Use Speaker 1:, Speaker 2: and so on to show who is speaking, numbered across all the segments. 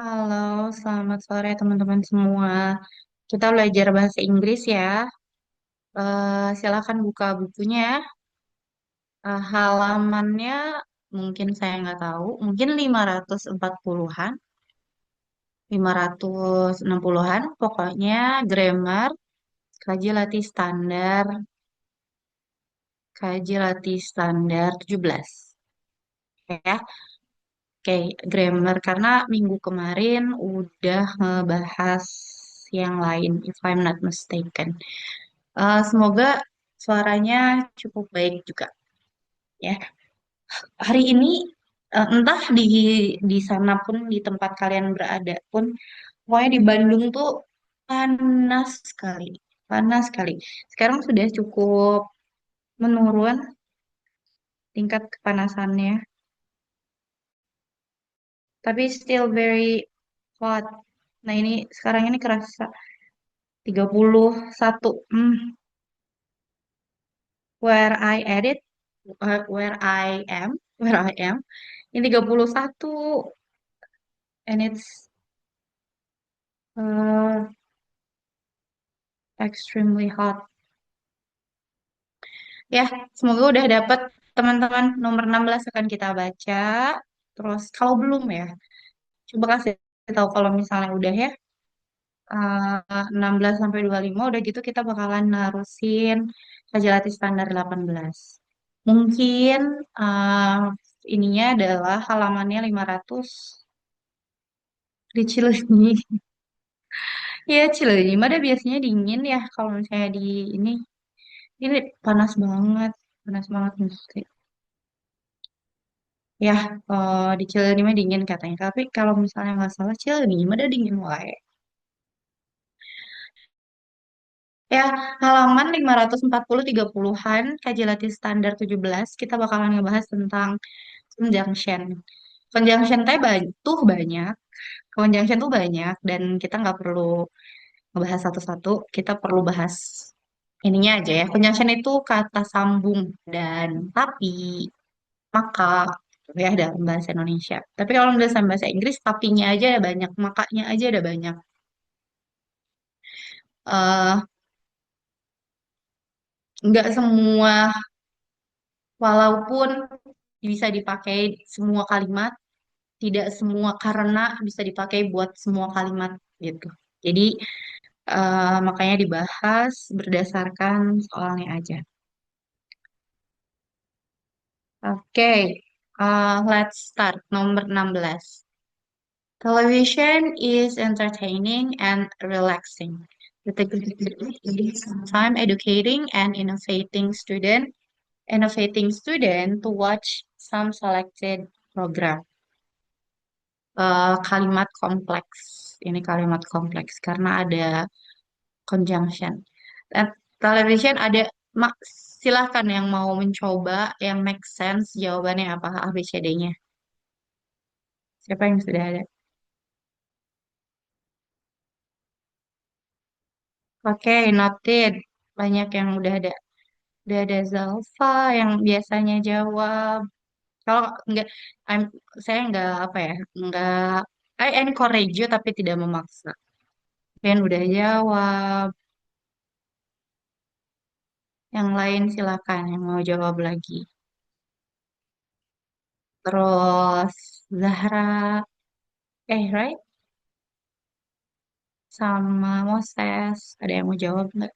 Speaker 1: Halo, selamat sore teman-teman semua. Kita belajar bahasa Inggris ya. Silakan buka bukunya. Halamannya mungkin saya nggak tahu, mungkin 540-an, 560-an. Pokoknya grammar, kaji latih standar, kaji latih standar 17. Ya, oke, grammar karena minggu kemarin udah ngebahas yang lain, if I'm not mistaken. Semoga suaranya cukup baik juga ya. Hari ini entah di sana pun di tempat kalian berada pun, pokoknya di Bandung tuh panas sekali, panas sekali. Sekarang sudah cukup menurun tingkat kepanasannya, tapi still very hot. Nah ini sekarang ini kerasa 31. Where I edit, where I am, where I am. Ini 31 and it's uh, extremely hot. Ya, semoga udah dapet teman-teman nomor 16 akan kita baca. Terus kalau belum ya, coba kasih tahu kalau misalnya udah ya. 16 sampai 25 udah gitu kita bakalan narusin Kajelati standar 18. Mungkin uh, ininya adalah halamannya 500 di Cileunyi. Ya, Cileunyi mah ada biasanya dingin ya kalau misalnya di ini. Ini panas banget, panas banget mesti. Ya, di Cileunyi mah dingin katanya. Tapi kalau misalnya nggak salah Cileunyi mah ada dingin wae. Ya, halaman 540 30-an kaji latih standar 17 kita bakalan ngebahas tentang conjunction. Conjunction tuh banyak, conjunction tuh banyak dan kita nggak perlu ngebahas satu-satu, kita perlu bahas ininya aja ya. Conjunction itu kata sambung dan tapi, maka ya dalam bahasa Indonesia. Tapi kalau dalam bahasa Inggris tapinya aja ada banyak, makanya aja ada banyak. eh nggak semua, walaupun bisa dipakai semua kalimat, tidak semua karena bisa dipakai buat semua kalimat gitu. Jadi makanya dibahas berdasarkan soalnya aja. Oke, let's start. Nomor 16. Television is entertaining and relaxing. With a good time educating and innovating student to watch some selected program. Kalimat kompleks. Ini kalimat kompleks karena ada conjunction. Dan television ada, mak, silahkan yang mau mencoba yang make sense jawabannya apa ABCD-nya. Siapa yang sudah ada? Oke, noted. Banyak yang udah ada. Udah ada Zalfa yang biasanya jawab. Kalau enggak, saya enggak apa ya, enggak, I encourage you tapi tidak memaksa. Ben udah jawab. Yang lain silakan yang mau jawab lagi. Terus Zahra, right? Sama Moses. Ada yang mau jawab nggak?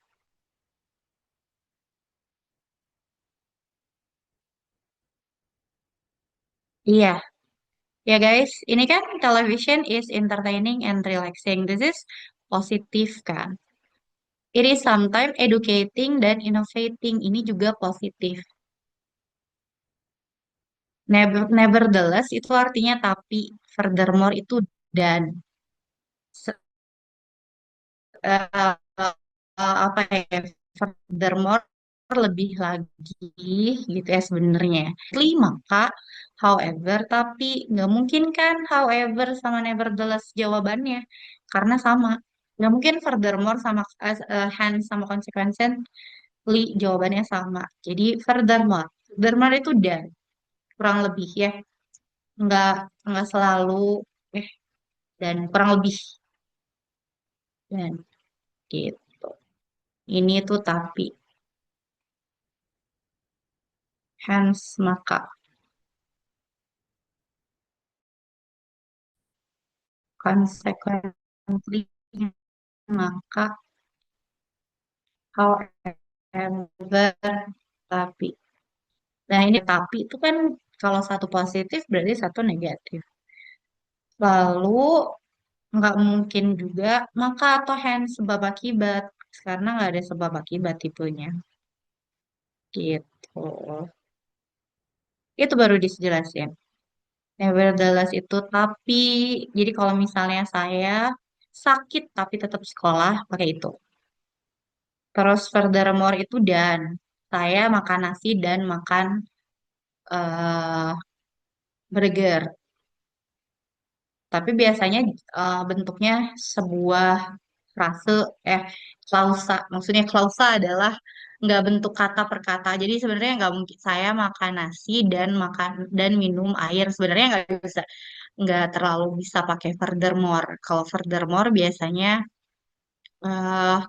Speaker 1: Iya. Ya guys, ini kan television is entertaining and relaxing. This is positif kan? It is sometimes educating dan innovating. Ini juga positif. Nevertheless itu artinya tapi. Furthermore itu dan. eh, apa ya, furthermore lebih lagi gitu ya sebenarnya. Maka, however, tapi nggak mungkin kan however sama nevertheless jawabannya karena sama. Nggak mungkin furthermore sama hence sama consequently jawabannya sama. Jadi furthermore itu dan, kurang lebih ya. Nggak nggak selalu. eh dan kurang lebih dan gitu. Ini tuh tapi hence maka consequently maka however tapi. Nah ini tapi itu kan kalau satu positif berarti satu negatif. Lalu nggak mungkin juga maka atau hence sebab akibat karena nggak ada sebab akibat tipenya gitu. Itu baru dijelasin. Nevertheless itu tapi, jadi kalau misalnya saya sakit tapi tetap sekolah pakai itu. Terus furthermore itu dan saya makan nasi dan makan eh burger. Tapi biasanya bentuknya sebuah frase eh klausa. Maksudnya klausa adalah nggak bentuk kata per kata. Jadi sebenarnya nggak mungkin saya makan nasi dan makan dan minum air. Sebenarnya nggak bisa, nggak terlalu bisa pakai furthermore. Kalau furthermore biasanya eh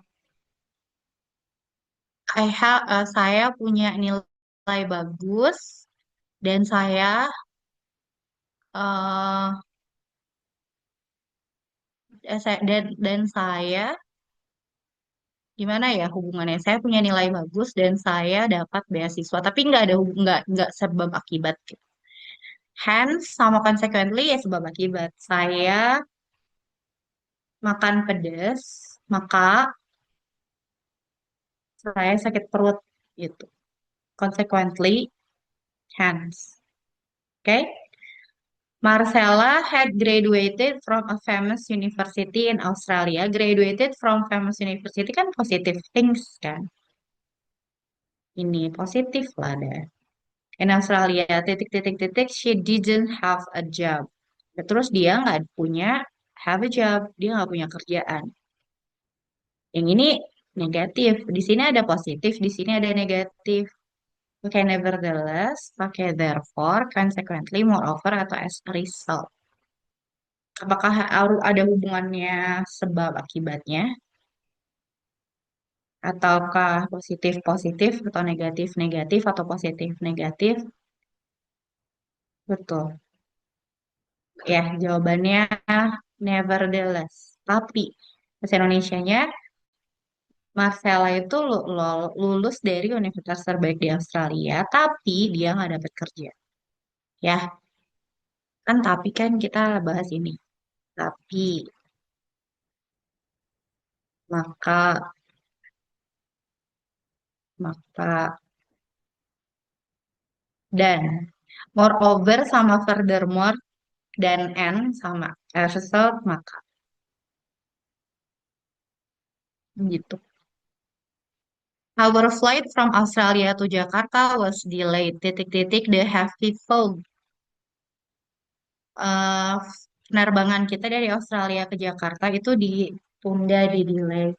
Speaker 1: saya punya nilai bagus dan eh dan saya gimana ya hubungannya? Saya punya nilai bagus dan saya dapat beasiswa, tapi nggak ada nggak sebab akibat. Gitu. Hence sama consequently ya sebab akibat. Saya makan pedas, maka saya sakit perut gitu. Consequently, hence. Oke? Marcella had graduated from a famous university in Australia. Graduated from famous university kan positive things kan. Ini positif lah deh. In Australia, titik titik titik, she didn't have a job. Terus dia nggak punya have a job, dia nggak punya kerjaan. Yang ini negatif. Di sini ada positif, di sini ada negatif. Pakai nevertheless, pakai therefore, consequently, moreover, atau as a result. Apakah ada hubungannya sebab akibatnya? Ataukah positif positif atau negatif negatif atau positif negatif? Betul. Ya, jawabannya nevertheless. Tapi bahasa Indonesianya Marcella itu lulus dari universitas terbaik di Australia, tapi dia nggak dapat kerja. Ya, kan tapi kan kita bahas ini. Tapi maka maka dan moreover sama furthermore dan and sama as a result maka gitu. Our flight from Australia to Jakarta was delayed. Titik-titik the heavy fog. eh, Penerbangan kita dari Australia ke Jakarta itu ditunda, di delay.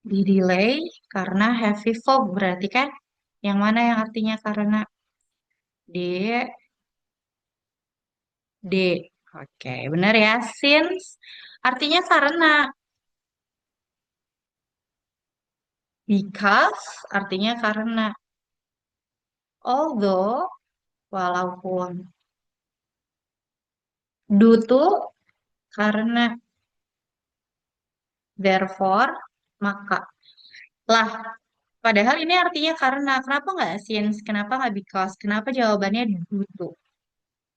Speaker 1: Di delay karena heavy fog berarti kan yang mana yang artinya karena D D. Oke, benar ya. Since artinya karena, because artinya karena, although walaupun, due to karena, therefore maka. Lah, padahal ini artinya karena. Kenapa nggak since? Kenapa nggak because? Kenapa jawabannya due to?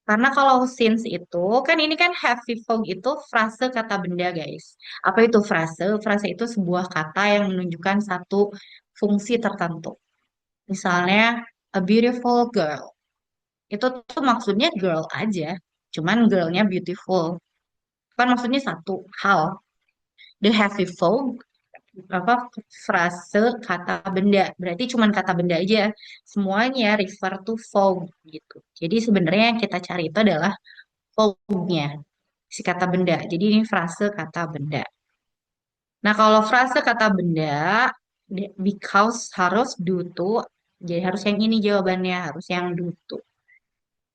Speaker 1: Karena kalau since itu, kan ini kan heavy fog itu frase kata benda, guys. Apa itu frase? Frase itu sebuah kata yang menunjukkan satu fungsi tertentu. Misalnya, a beautiful girl. Itu tuh maksudnya girl aja. Cuman girlnya beautiful. Kan maksudnya satu hal. The heavy fog apa frase kata benda berarti cuman kata benda aja semuanya refer to fog gitu jadi sebenarnya yang kita cari itu adalah fognya si kata benda jadi ini frase kata benda nah kalau frase kata benda because harus due to jadi harus yang ini jawabannya harus yang due to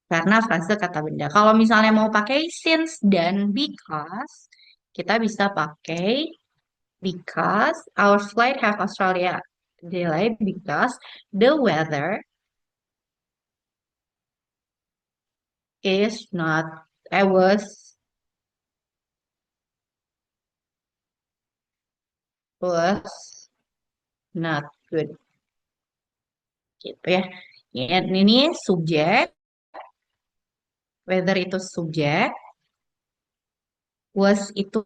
Speaker 1: karena frase kata benda. Kalau misalnya mau pakai since dan because, kita bisa pakai because our flight have Australia delay because the weather is not, I was not good gitu ya. Ya, ini subjek, weather itu subjek, was itu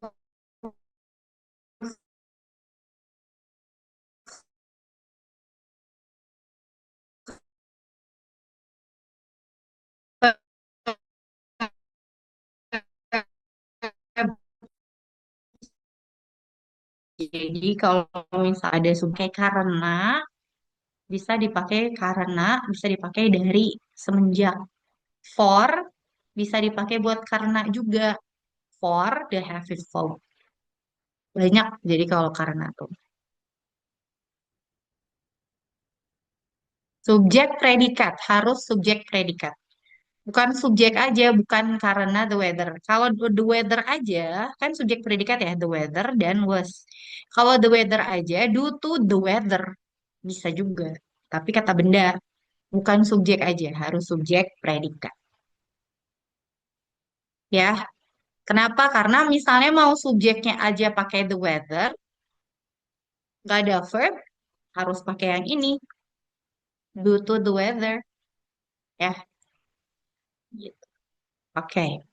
Speaker 1: jadi kalau misalnya ada subjek karena bisa dipakai dari semenjak. For bisa dipakai buat karena juga. For the heavy fall. Banyak jadi kalau karena tuh. Subjek predikat harus subjek predikat. Bukan subjek aja, bukan karena the weather. Kalau the weather aja, kan subjek predikat ya, the weather dan was. Kalau the weather aja, due to the weather. Bisa juga. Tapi kata benda, bukan subjek aja, harus subjek predikat. Ya, kenapa? Karena misalnya mau subjeknya aja pakai the weather, nggak ada verb, harus pakai yang ini, due to the weather. Ya, gitu. Oke,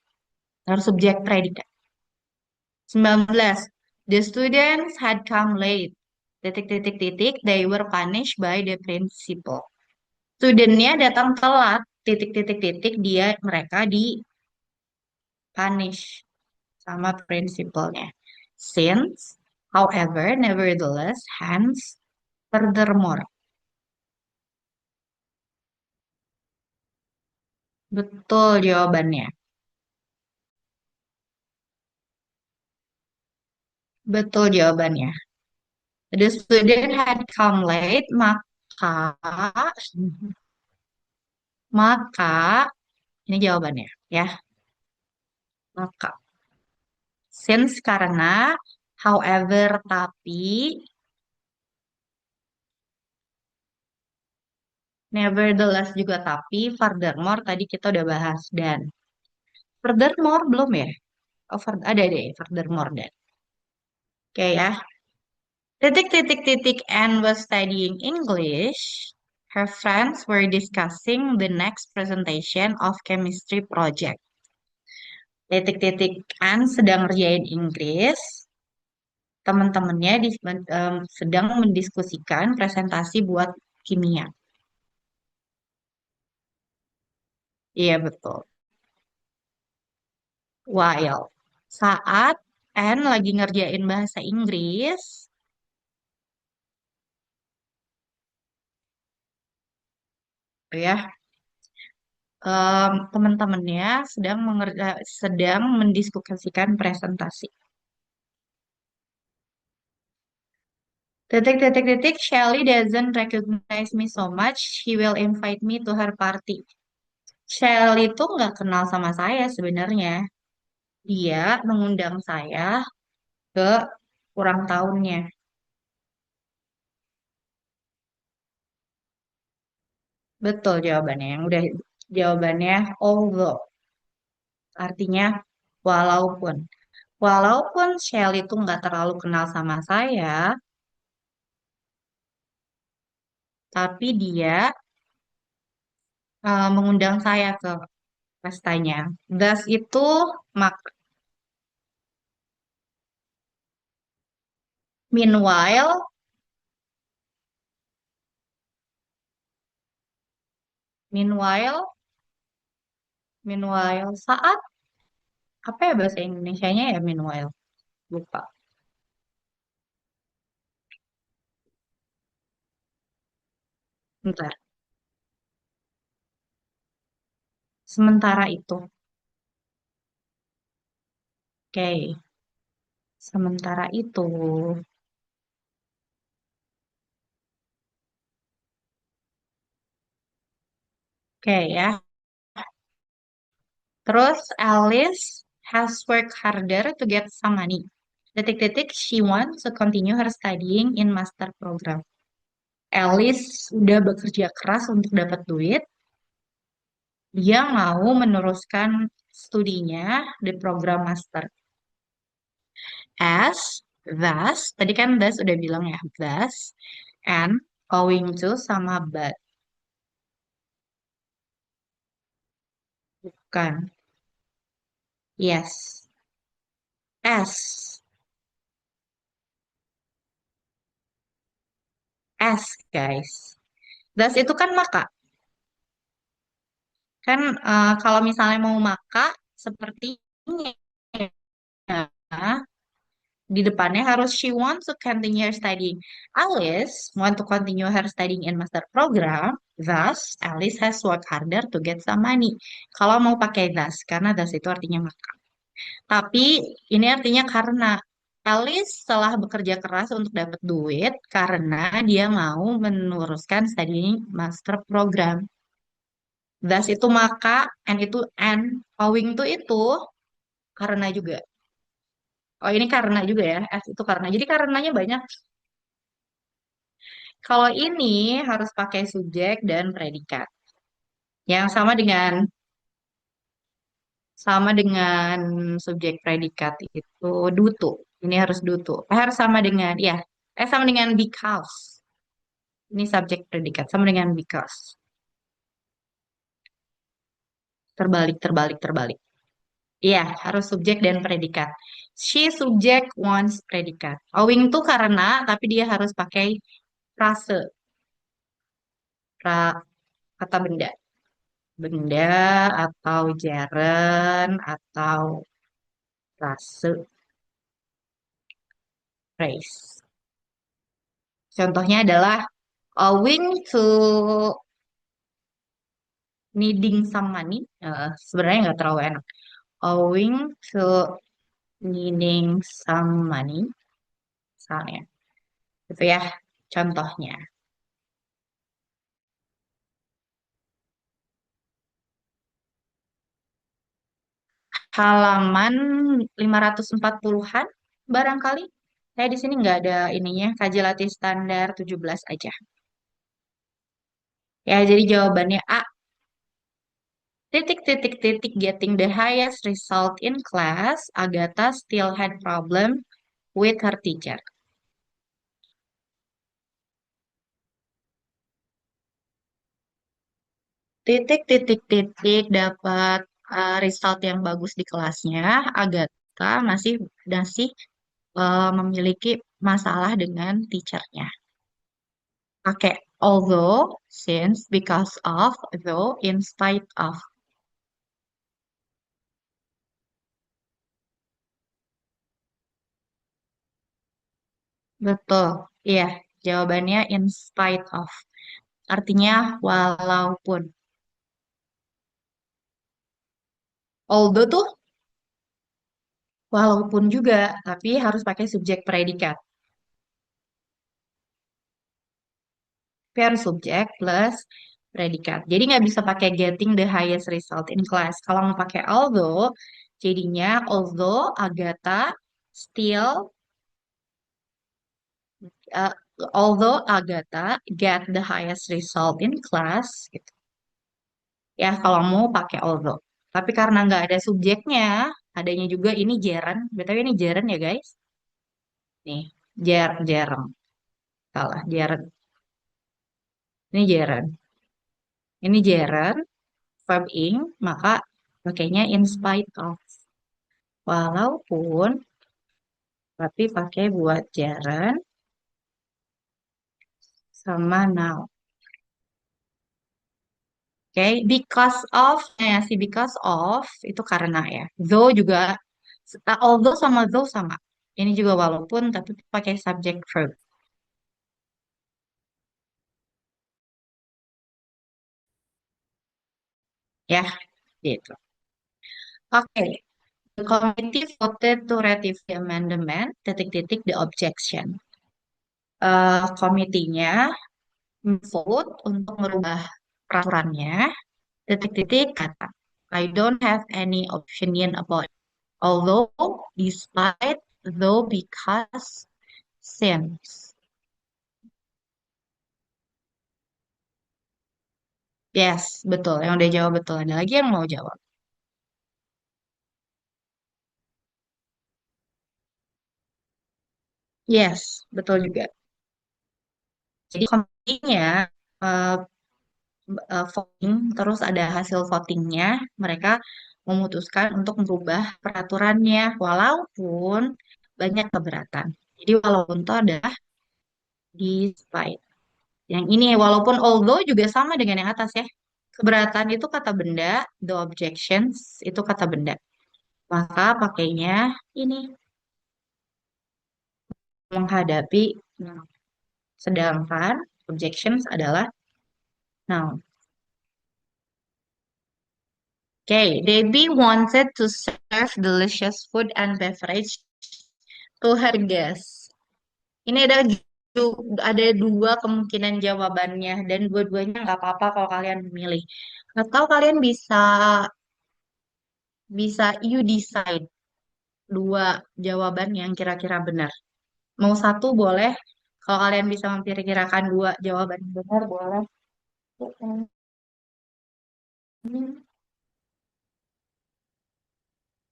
Speaker 1: harus subjek predikat. 19. The students had come late. Titik, titik, titik. They were punished by the principal. Studentnya datang telat. Titik, titik, titik. Mereka di punish sama principalnya. Since, however, nevertheless, hence, furthermore. Betul jawabannya. Betul jawabannya. The student had come late, maka ini jawabannya ya. Maka since karena, however tapi, nevertheless juga tapi, furthermore tadi kita udah bahas dan furthermore belum ya? Oh, ada deh furthermore dan. Oke ya. Titik titik titik and was studying English. Her friends were discussing the next presentation of chemistry project. Titik titik and sedang ngerjain Inggris. Teman-temannya sedang mendiskusikan presentasi buat kimia. Iya betul. While saat Anne lagi ngerjain bahasa Inggris, ya teman-temannya sedang mendiskusikan presentasi. Titik titik titik. Shelly doesn't recognize me so much. She will invite me to her party. Shelly itu nggak kenal sama saya sebenarnya. Dia mengundang saya ke ulang tahunnya. Betul jawabannya. Yang udah jawabannya although. Artinya walaupun. Walaupun Shell itu nggak terlalu kenal sama saya, tapi dia mengundang saya ke pestanya. Thus itu mak meanwhile, meanwhile, meanwhile saat apa ya bahasa Indonesianya ya meanwhile lupa. Bentar. Sementara itu, oke. Sementara itu, oke ya. Terus Alice has worked harder to get some money. Titik-titik, she wants to continue her studying in master program. Alice udah bekerja keras untuk dapat duit. Dia mau meneruskan studinya di program master. As, thus, tadi kan thus udah bilang ya, thus, and, owing to, sama but. Kan? Yes. As, as, guys. Thus itu kan maka. Kan kalau misalnya mau maka, sepertinya di depannya harus she wants to continue her studying. Alice want to continue her studying in master program. Thus, Alice has worked harder to get some money. Kalau mau pakai thus, karena thus itu artinya maka. Tapi ini artinya karena Alice telah bekerja keras untuk dapat duit karena dia mau meneruskan studying master program. Thus itu maka, and itu and, owing to itu karena juga. Oh ini karena juga ya, as itu karena. Jadi karenanya banyak. Kalau ini harus pakai subjek dan predikat. Yang sama dengan subjek predikat itu do to. Ini harus do to. Harus sama dengan ya. Sama dengan because. Ini subjek predikat sama dengan because. Terbalik, terbalik, terbalik. Iya, harus subjek dan predikat. She subjek wants predikat. Owing tuh karena, tapi dia harus pakai frase, kata benda. Benda atau gerund atau frase, phrase. Contohnya adalah owing to needing some money. Sebenarnya nggak terlalu enak. Owing to needing some money, misalnya. Itu ya contohnya. Halaman 540-an barangkali. Saya di sini nggak ada ininya, kaji latih standar 17 aja. Ya, jadi jawabannya A. Titik titik titik getting the highest result in class, Agatha still had problem with her teacher. Titik titik titik dapat result yang bagus di kelasnya, Agatha masih masih memiliki masalah dengan teachernya. Pakai although, since, because of, though, in spite of. Betul. Iya, jawabannya in spite of. Artinya walaupun. Although tuh walaupun juga, tapi harus pakai subjek predikat. Pair subjek plus predikat. Jadi nggak bisa pakai getting the highest result in class. Kalau mau pakai although, jadinya although Agatha still, uh, although Agatha get the highest result in class, gitu. Ya kalau mau pakai although. Tapi karena nggak ada subjeknya, adanya juga ini gerund. BTW ini gerund ya guys. Nih, gerund. Salah, gerund. Ini gerund. Ini gerund, verb ing, maka pakainya in spite of. Walaupun, tapi pakai buat gerund sama now. Oke, because of, si because of itu karena ya. Though juga, although sama though sama. Ini juga walaupun, tapi pakai subject verb. Ya, gitu. Oke, the committee voted to ratify the amendment, titik-titik, the objection. Komitinya vote untuk merubah peraturannya, titik-titik kata. I don't have any opinion about it. Although, despite, though, because, since. Yes, betul. Yang udah jawab betul. Ada lagi yang mau jawab? Yes, betul juga. Jadi komitinya eh, voting, terus ada hasil votingnya, mereka memutuskan untuk merubah peraturannya, walaupun banyak keberatan. Jadi walaupun itu adalah despite. Yang ini walaupun although juga sama dengan yang atas ya. Keberatan itu kata benda, the objections itu kata benda. Maka pakainya ini menghadapi noun. Sedangkan objections adalah noun. Okay, Debbie wanted to serve delicious food and beverage to her guests. Ini ada dua kemungkinan jawabannya dan dua-duanya nggak apa-apa kalau kalian memilih. Atau kalian bisa bisa you decide dua jawaban yang kira-kira benar. Mau satu boleh. Kalau kalian bisa memperkirakan dua jawaban yang benar boleh.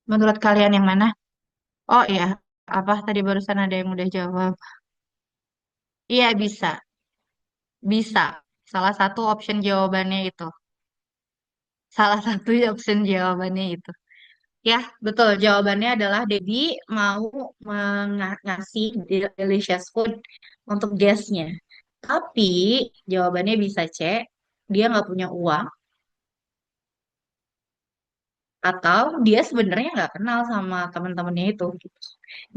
Speaker 1: Menurut kalian yang mana? Oh iya, apa tadi barusan ada yang udah jawab? Iya bisa, bisa. Salah satu option jawabannya itu. Salah satu option jawabannya itu. Ya, betul. Jawabannya adalah Debbie mau ngasih delicious food untuk guestnya. Tapi jawabannya bisa C, dia nggak punya uang atau dia sebenarnya nggak kenal sama teman-temannya itu.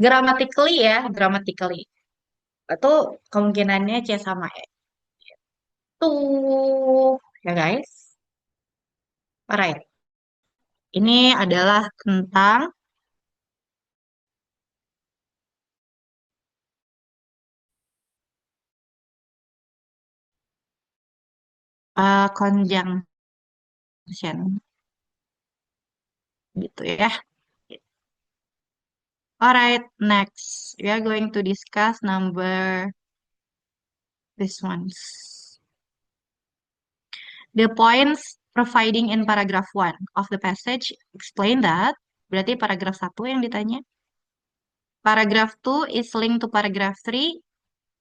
Speaker 1: Grammatically ya, grammatically. Itu kemungkinannya C sama E. Tuh, ya guys. Alright. Ini adalah tentang conjunction gitu ya. Alright, next we are going to discuss number this ones. The points providing in paragraph one of the passage explain that. Berarti paragraf satu yang ditanya. Paragraph two is linked to paragraph three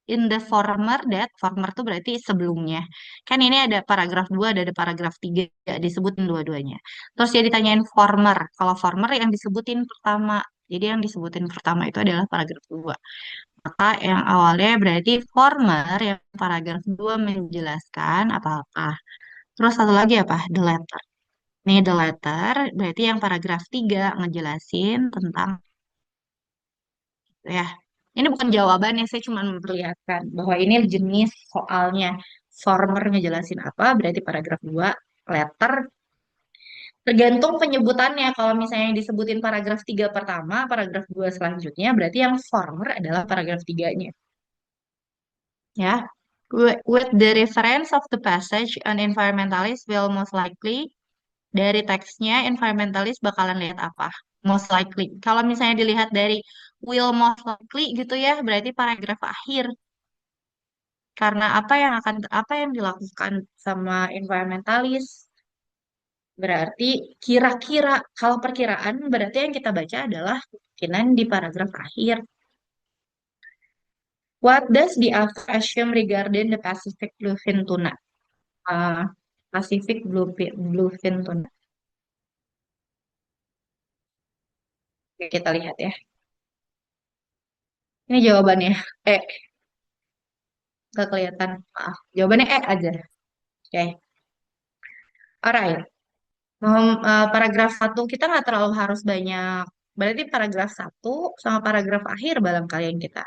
Speaker 1: in the former that. Former tuh berarti sebelumnya. Kan ini ada paragraf 2, ada paragraf 3 disebutin dua-duanya. Terus dia ditanyain former. Kalau former yang disebutin pertama. Jadi yang disebutin pertama itu adalah paragraf 2. Maka yang awalnya berarti former yang paragraf 2 menjelaskan apa-apa. Terus satu lagi apa? The letter. Nih the letter berarti yang paragraf 3 ngejelasin tentang ya. Ini bukan jawabannya, saya cuma memperlihatkan bahwa ini jenis soalnya. Former ngejelasin apa, berarti paragraf 2 letter. Tergantung penyebutannya. Kalau misalnya yang disebutin paragraf 3 pertama, paragraf 2 selanjutnya, berarti yang former adalah paragraf 3-nya. Ya. With the reference of the passage, an environmentalist will most likely, dari teksnya, environmentalist bakalan lihat apa? Most likely. Kalau misalnya dilihat dari will most likely gitu ya, berarti paragraf akhir. Karena apa yang dilakukan sama environmentalis berarti kira-kira kalau perkiraan berarti yang kita baca adalah kemungkinan di paragraf akhir. What does the author assume regarding the Pacific bluefin tuna? Uh, Pacific bluefin tuna. Oke, kita lihat ya. Ini jawabannya. Eh, nggak kelihatan. Maaf. Jawabannya aja. Oke. Alright. Paragraf satu kita nggak terlalu harus banyak. Berarti paragraf satu sama paragraf akhir barangkali yang kita.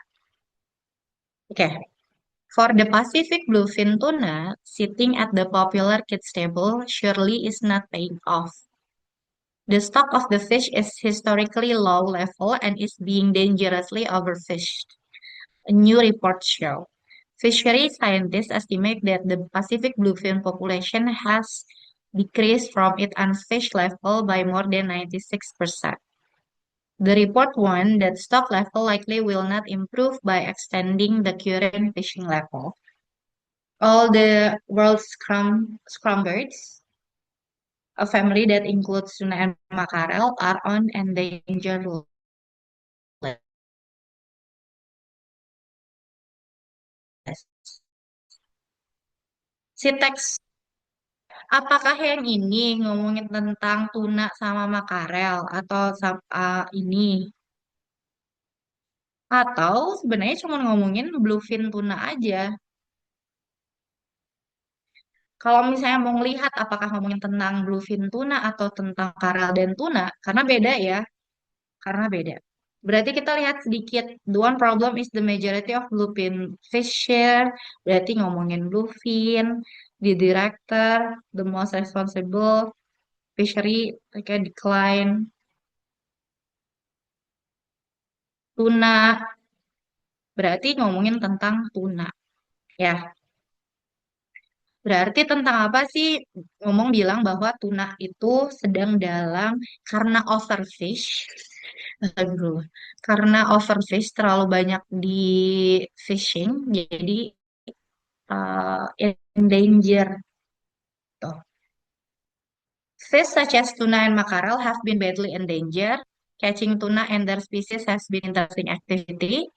Speaker 1: Oke. For the Pacific bluefin tuna, sitting at the popular kids table surely is not paying off. The stock of the fish is historically low level and is being dangerously overfished. A new report shows. Fishery scientists estimate that the Pacific bluefin population has decreased from its unfished level by more than 96%. The report warned that stock level likely will not improve by extending the current fishing level. All the world's scrumbirds, a family that includes tuna and mackerel, are on endangered list. Si teks, apakah yang ini ngomongin tentang tuna sama makarel atau ini? Atau sebenarnya cuma ngomongin bluefin tuna aja? Kalau misalnya mau ngelihat apakah ngomongin tentang bluefin tuna atau tentang karel dan tuna, karena beda ya, karena beda. Berarti kita lihat sedikit. The one problem is the majority of bluefin fish share. Berarti ngomongin bluefin, the director, the most responsible fishery, kayak decline, tuna. Berarti ngomongin tentang tuna. Ya, berarti tentang apa sih? Ngomong bilang bahwa tuna itu sedang dalam karena overfish. Aduh, karena overfish terlalu banyak di fishing, jadi in danger. Tuh. Fish such as tuna and mackerel have been badly endangered. Catching tuna and their species has been interesting activity.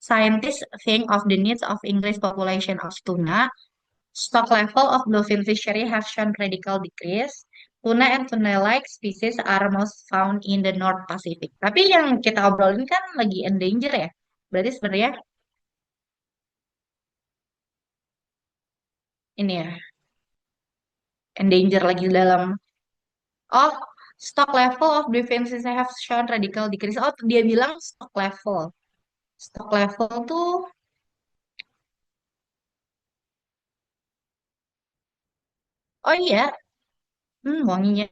Speaker 1: Scientists think of the needs of increased population of tuna. Stock level of bluefin fishery have shown radical decrease. Tuna and tuna-like species are most found in the North Pacific. Tapi yang kita obrolin kan lagi endanger ya. Berarti sebenarnya ini ya, endanger lagi dalam. Oh, stock level of bluefin fishery have shown radical decrease. Oh, dia bilang stock level. Stock level tuh, oh iya, wanginya.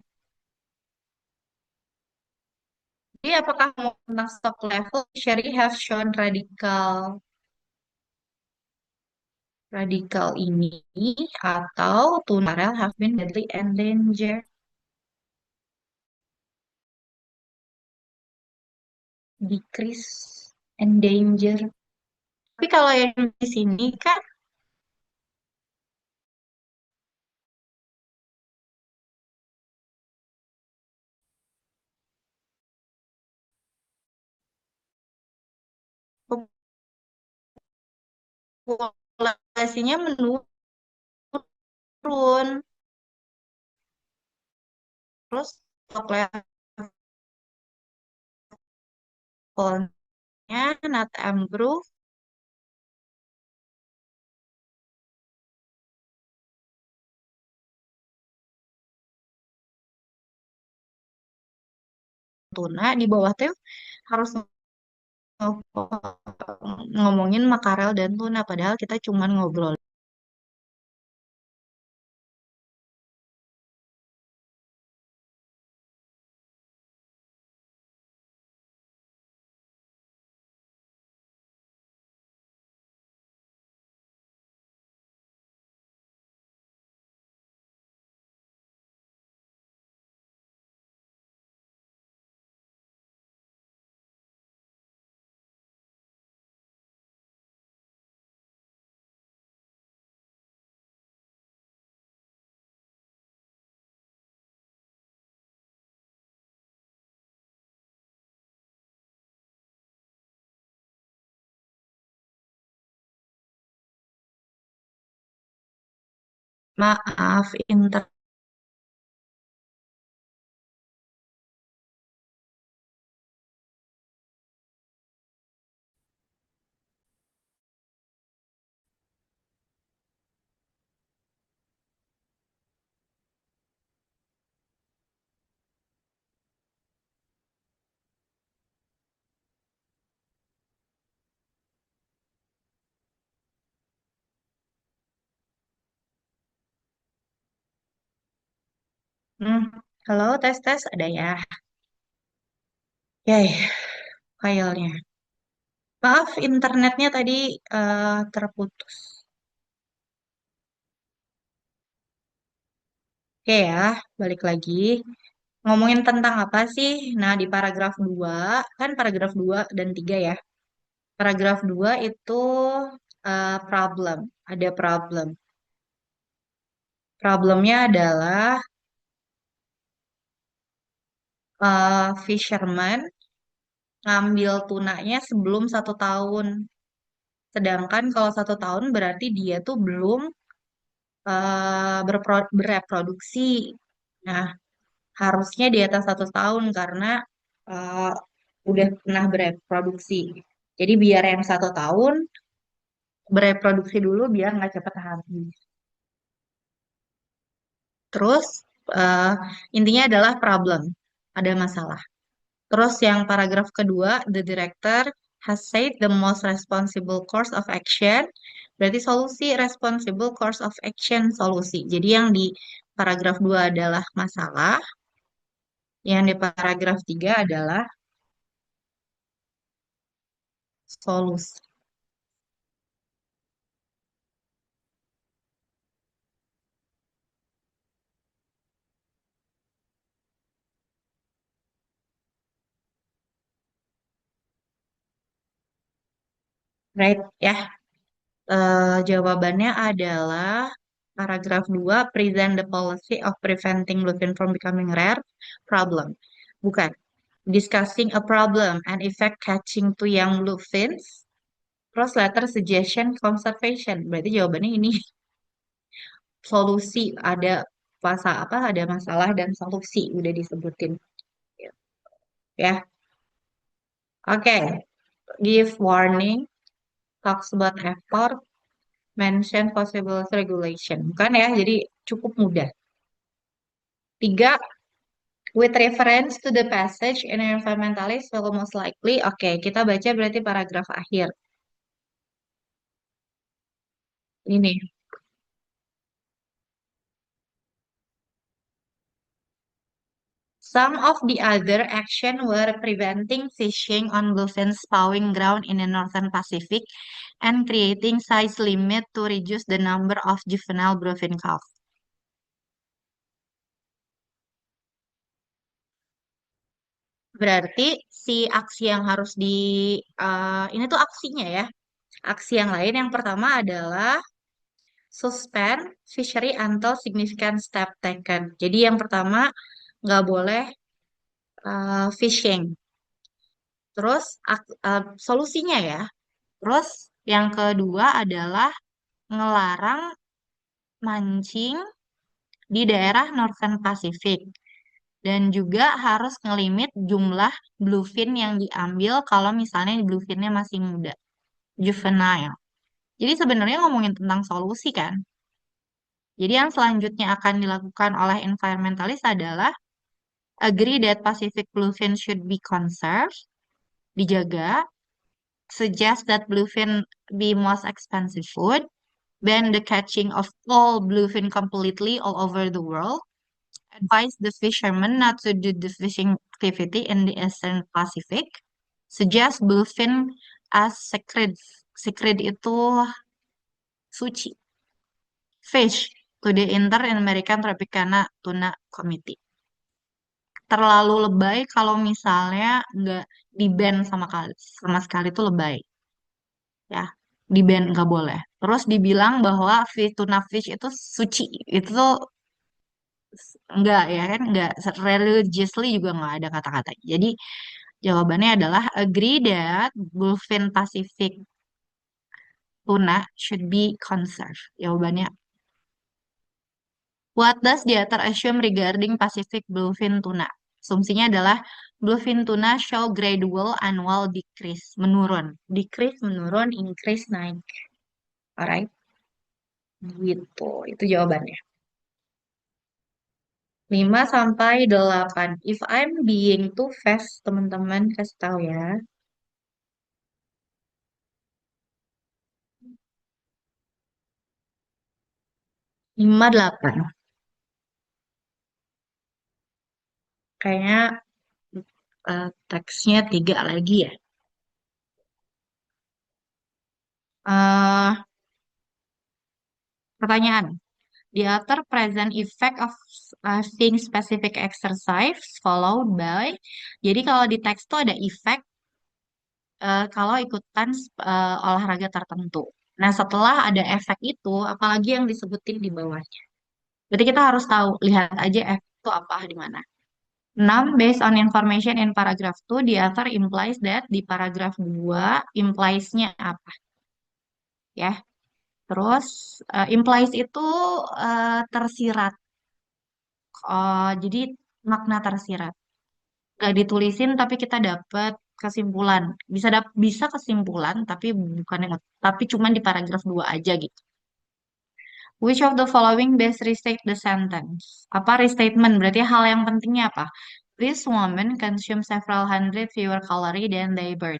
Speaker 1: Jadi apakah mau tentang stock level, fishery have shown radikal ini atau tuna barrel have been badly endangered, decrease, endanger. Tapi kalau yang di sini kan populasinya menurun, terus stock levelnya not improve, tuna di bawah tuh harus ngomongin makarel dan tuna, padahal kita cuma ngobrol. Maaf, hmm, halo tes tes ada ya, ya filenya. Maaf, internetnya tadi terputus. Oke ya, balik lagi. Ngomongin tentang apa sih? Nah, di paragraf 2 kan paragraf 2 dan 3 ya. Paragraf 2 itu problem, ada problem. Problemnya adalah fisherman ngambil tunanya sebelum 1 tahun. Sedangkan kalau 1 tahun berarti dia tuh belum bereproduksi. Nah, harusnya di atas 1 tahun karena uh, udah pernah bereproduksi. Jadi biar yang 1 tahun bereproduksi dulu biar nggak cepet habis. Terus uh, intinya adalah problem, ada masalah. Terus yang paragraf kedua, the director has said the most responsible course of action. Berarti solusi, responsible course of action, solusi. Jadi yang di paragraf 2 adalah masalah, yang di paragraf 3 adalah solusi. Right, ya. Jawabannya adalah paragraf 2 present the policy of preventing bluefin from becoming rare problem. Bukan. Discussing a problem and effect catching to young bluefins. Terus letter suggestion conservation. Berarti jawabannya ini solusi, ada apa, ada masalah dan solusi udah disebutin. Ya. Oke. Give warning, talks about effort, mention possible regulation. Bukan ya, jadi cukup mudah. 3, with reference to the passage in environmentalist will most likely. Oke, kita baca berarti paragraf akhir. Ini. Some of the other action were preventing fishing on bluefin spawning ground in the northern Pacific and creating size limit to reduce the number of juvenile bluefin calves. Berarti si aksi yang harus ini tuh aksinya ya. Aksi yang lain yang pertama adalah suspend fishery until significant step taken. Jadi yang pertama nggak boleh fishing. Terus solusinya ya. Terus yang kedua adalah ngelarang mancing di daerah Northern Pacific. Dan juga harus ngelimit jumlah bluefin yang diambil kalau misalnya bluefinnya masih muda, juvenile. Jadi sebenarnya ngomongin tentang solusi kan. Jadi yang selanjutnya akan dilakukan oleh environmentalist adalah agree that Pacific bluefin should be conserved, dijaga, suggest that bluefin be most expensive food, ban the catching of all bluefin completely all over the world, advise the fishermen not to do the fishing activity in the Eastern Pacific, suggest bluefin as sacred. Sacred itu suci. Fish to the Inter-American Tropicana Tuna Committee. Terlalu lebay kalau misalnya nggak di-ban sama sekali itu lebay. Ya, di-ban nggak boleh. Terus dibilang bahwa tuna fish itu suci. Itu tuh enggak ya kan, enggak religiously juga nggak ada kata-kata. Jadi jawabannya adalah agree that bluefin Pacific tuna should be conserved. Jawabannya what does the author assume regarding Pacific bluefin tuna? Asumsinya adalah bluefin tuna show gradual annual decrease, menurun. Decrease menurun, increase naik. Alright, gitu. Itu jawabannya. 5 sampai 8. If I'm being too fast, teman-teman kasih tahu ya. 5, 8. Kayaknya teksnya 3 lagi ya. eh Pertanyaan. The other present effect of seeing specific exercise followed by. Jadi kalau di teks tuh ada efek kalau ikutan olahraga tertentu. Nah, setelah ada efek itu, apalagi yang disebutin di bawahnya. Berarti kita harus tahu, lihat aja efek itu apa di mana. 6. Based on information in paragraph 2, the author implies that di paragraf 2, implies-nya apa ya. Terus, implies itu tersirat. Jadi makna tersirat. Gak ditulisin tapi kita dapat kesimpulan. Bisa kesimpulan tapi bukan yang tapi cuman di paragraf 2 aja gitu. Which of the following best restate the sentence? Apa restatement? Berarti hal yang pentingnya apa? This woman consumes several hundred fewer calories than they burn.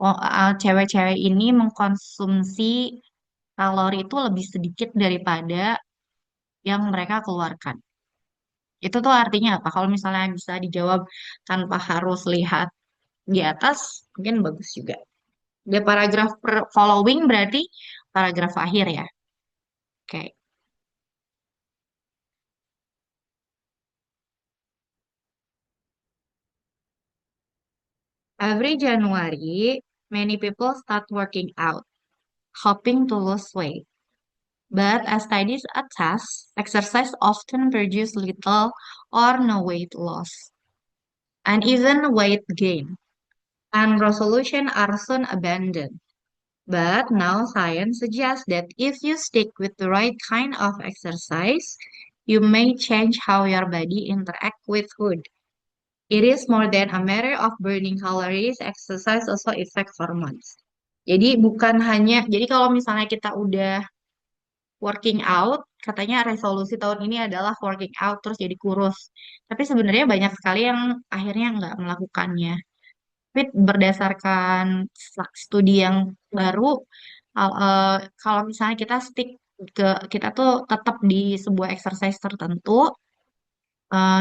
Speaker 1: Oh, cewek-cewek ini mengkonsumsi kalori itu lebih sedikit daripada yang mereka keluarkan. Itu tuh artinya apa? Kalau misalnya bisa dijawab tanpa harus lihat di atas, mungkin bagus juga. Di paragraf following berarti paragraf akhir ya. Oke. Every January, many people start working out, hoping to lose weight. But as studies attest, exercise often produces little or no weight loss, and even weight gain. And resolutions are soon abandoned. But now science suggests that if you stick with the right kind of exercise, you may change how your body interact with food. It is more than a matter of burning calories, exercise also affect hormones. Jadi kalau misalnya kita udah working out, katanya resolusi tahun ini adalah working out terus jadi kurus. Tapi sebenarnya banyak sekali yang akhirnya nggak melakukannya. Tapi berdasarkan studi yang baru, kalau misalnya kita stick ke kita tuh tetap di sebuah exercise tertentu,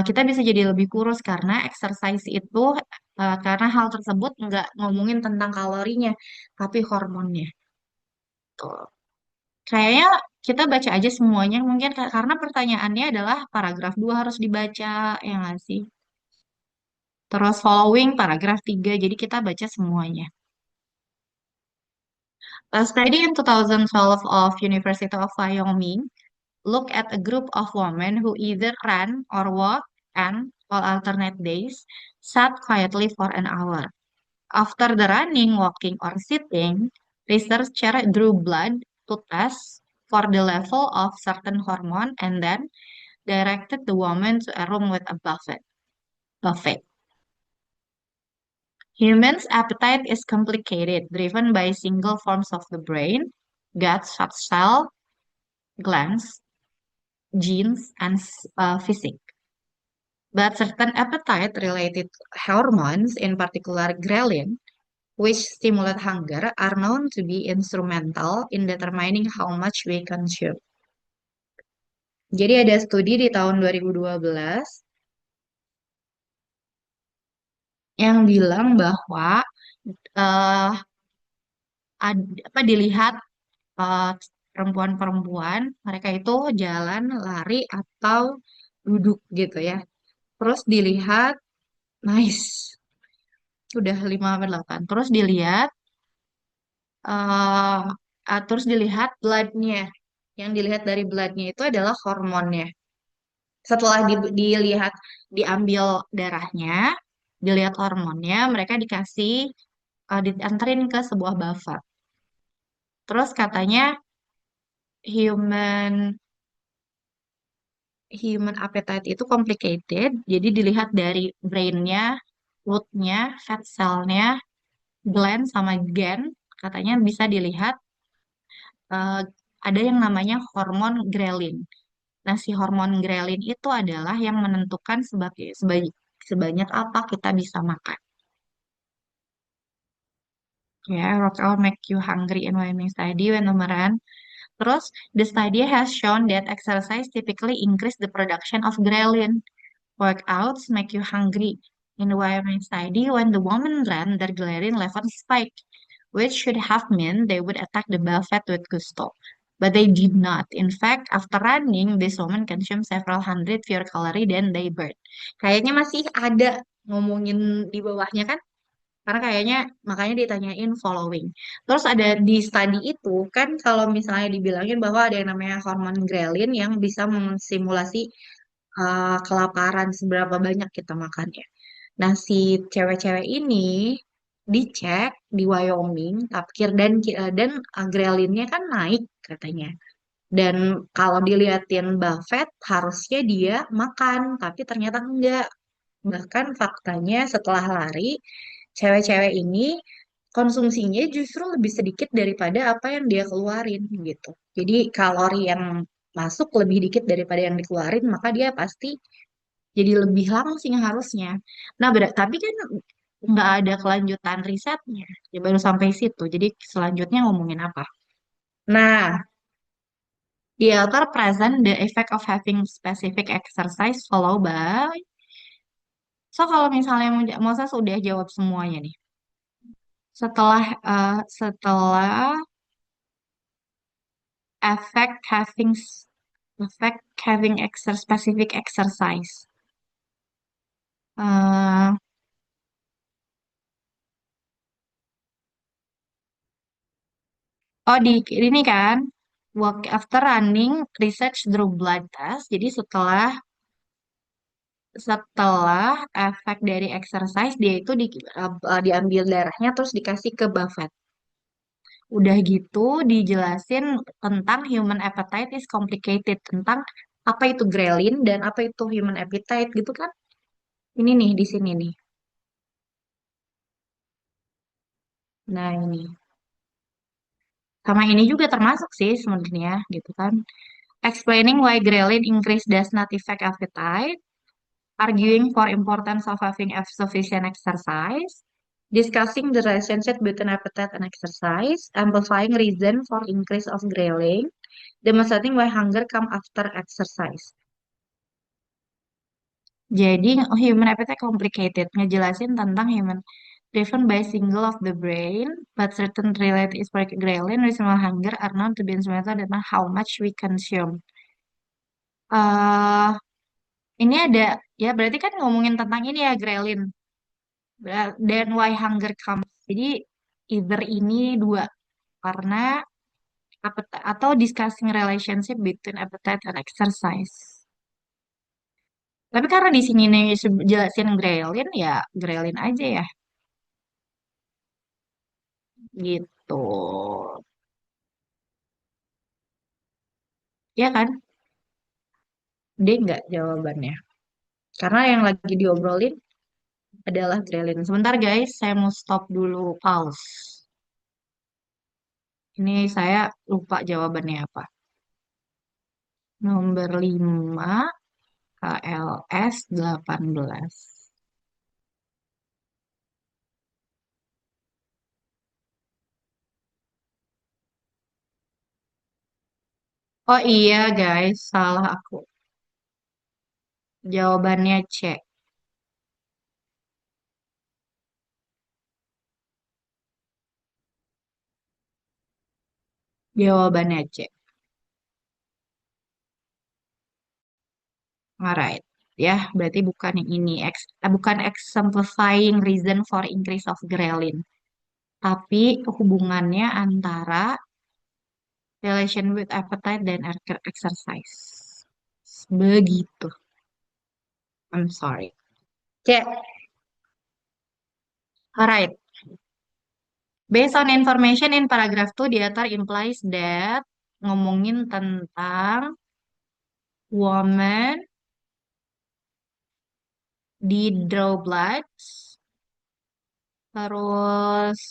Speaker 1: kita bisa jadi lebih kurus karena exercise itu karena hal tersebut nggak ngomongin tentang kalorinya, tapi hormonnya. Tuh. Kayaknya kita baca aja semuanya mungkin karena pertanyaannya adalah paragraf 2 harus dibaca, ya nggak sih? Terus following paragraf 3 jadi kita baca semuanya. A study in 2012 of University of Wyoming looked at a group of women who either ran or walked and on alternate days sat quietly for an hour. After the running, walking, or sitting, researchers drew blood to test for the level of certain hormone and then directed the woman to a room with a buffet. Humans' appetite is complicated, driven by single forms of the brain, gut, fat cell, glands, genes, and physique. But certain appetite-related hormones, in particular ghrelin, which stimulate hunger, are known to be instrumental in determining how much we consume. Jadi ada studi di tahun 2012 yang bilang bahwa eh dilihat eh, perempuan-perempuan mereka itu jalan, lari atau duduk gitu ya. Terus dilihat, nice, udah 5/8. eh terus dilihat bloodnya. Yang dilihat dari bloodnya itu adalah hormonnya. Setelah dilihat, diambil darahnya, dilihat hormonnya, mereka dikasih dianterin ke sebuah buffet. Terus katanya human human appetite itu complicated, jadi dilihat dari brainnya, rootnya, fat cell-nya, gland sama gen, katanya bisa dilihat eh, ada yang namanya hormon ghrelin. Nah, si hormon ghrelin itu adalah yang menentukan sebanyak apa kita bisa makan. Ya, workout make you hungry in Wyoming study when numeran. Terus, the study has shown that exercise typically increase the production of ghrelin. Workouts make you hungry. In the Wyoming study, when the woman ran, their ghrelin level spiked, which should have meant they would attack the buffet with gusto. But they did not. In fact, after running, this woman consumed several hundred fewer calories than they burned. Kayaknya masih ada ngomongin di bawahnya kan? Karena kayaknya makanya ditanyain following. Terus ada di study itu kan kalau misalnya dibilangin bahwa ada yang namanya hormon ghrelin yang bisa mensimulasi kelaparan seberapa banyak kita makannya. Nah, si cewek-cewek ini dicek di Wyoming, dan grelinnya kan naik katanya. Dan kalau diliatin Buffett, harusnya dia makan, tapi ternyata enggak. Bahkan faktanya setelah lari, cewek-cewek ini konsumsinya justru lebih sedikit daripada apa yang dia keluarin gitu. Jadi kalori yang masuk lebih dikit daripada yang dikeluarin, maka dia pasti jadi lebih langsing harusnya. Nah, tapi kan nggak ada kelanjutan risetnya. Ya baru sampai situ. Jadi selanjutnya ngomongin apa? Nah, the author present the effect of having specific exercise followed by. So kalau misalnya Moses udah jawab semuanya nih. Setelah effect having effect having specific exercise. Eh, oh, di ini kan, work after running research through blood test. Jadi setelah setelah efek dari exercise dia itu diambil darahnya terus dikasih ke Buffett. Udah gitu dijelasin tentang human appetite is complicated, tentang apa itu ghrelin dan apa itu human appetite gitu kan. Ini nih di sini nih. Nah, ini. Sama ini juga termasuk sih sebenarnya gitu kan. Explaining why ghrelin increase does not affect appetite, arguing for importance of having sufficient exercise, discussing the relationship between appetite and exercise, amplifying reason for increase of ghrelin, demonstrating why hunger come after exercise. Jadi human appetite complicated, ngejelasin tentang human driven by single of the brain, but certain related is like ghrelin, reasonable hunger are known to be instrumental tentang how much we consume. eh ini ada, ya berarti kan ngomongin tentang ini ya ghrelin. Dan why hunger comes. Jadi either ini dua karena atau discussing relationship between appetite and exercise. Tapi karena di sini nih jelasin ghrelin ya ghrelin aja ya gitu. Ya kan? D nggak jawabannya. Karena yang lagi diobrolin adalah ghrelin. Sebentar guys, saya mau stop dulu pause. Ini saya lupa jawabannya apa. Nomor 5 KLS 18. Oh iya guys, salah aku. Jawabannya C. Jawabannya C. Alright. Ya, berarti bukan yang ini. Bukan exemplifying reason for increase of ghrelin. Tapi hubungannya antara relation with appetite dan exercise. Begitu. I'm sorry. C. Alright. Based on information in paragraph 2, the author implies that ngomongin tentang woman di draw blood, terus,